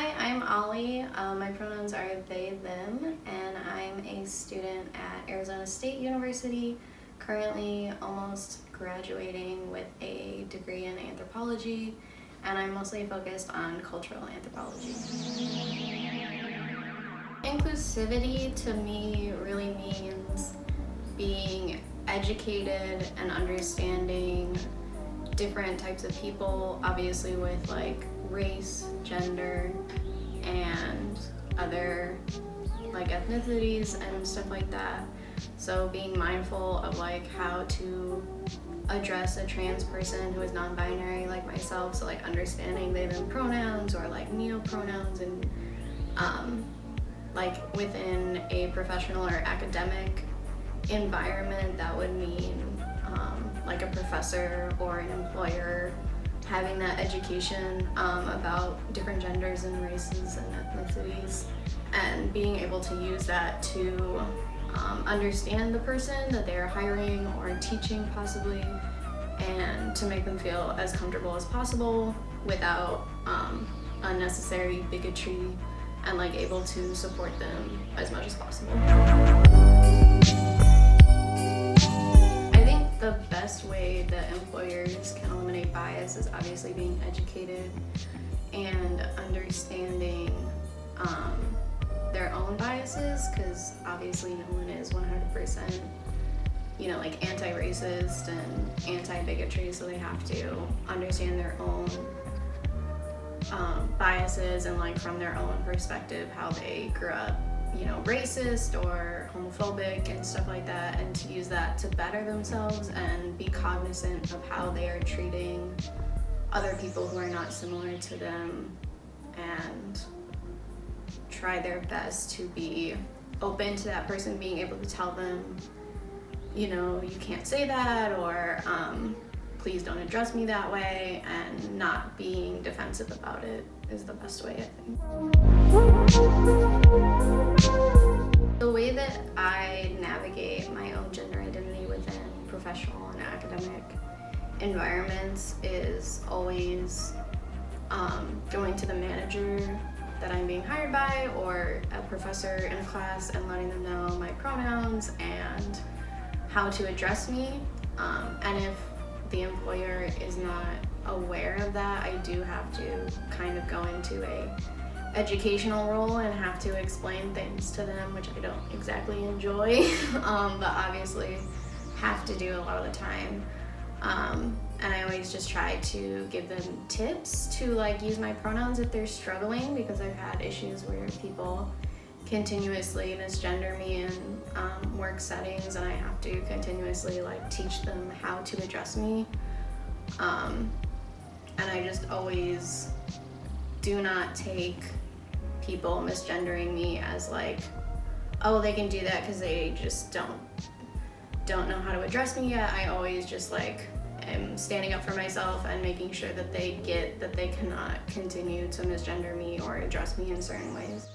Hi, I'm Olly. My pronouns are they, them, and I'm a student at Arizona State University, currently almost graduating with a degree in anthropology, and I'm mostly focused on cultural anthropology. Inclusivity to me really means being educated and understanding different types of people, obviously with like race, gender, and other like ethnicities and stuff like that. So being mindful of like how to address a trans person who is non-binary like myself, so like understanding they them pronouns or like neopronouns, and like within a professional or academic environment that would mean like a professor or an employer having that education about different genders and races and ethnicities, and being able to use that to understand the person that they're hiring or teaching possibly, and to make them feel as comfortable as possible without unnecessary bigotry, and like able to support them as much as possible. The best way that employers can eliminate bias is obviously being educated and understanding their own biases, because obviously no one is 100% like anti-racist and anti-bigotry, so they have to understand their own biases and like from their own perspective how they grew up racist or homophobic and stuff like that, and to use that to better themselves and be cognizant of how they are treating other people who are not similar to them, and try their best to be open to that person being able to tell them, you can't say that, or please don't address me that way, and not being defensive about it is the best way, I think. The way that I navigate my own gender identity within professional and academic environments is always going to the manager that I'm being hired by, or a professor in a class, and letting them know my pronouns and how to address me. And if the employer is not aware of that, I do have to kind of go into a educational role and have to explain things to them, which I don't exactly enjoy, but obviously have to do a lot of the time. And I always just try to give them tips to like use my pronouns if they're struggling, because I've had issues where people continuously misgender me in work settings, and I have to continuously like teach them how to address me. And I just always do not take people misgendering me as like, oh, they can do that because they just don't know how to address me yet. I always just like am standing up for myself and making sure that they get that they cannot continue to misgender me or address me in certain ways.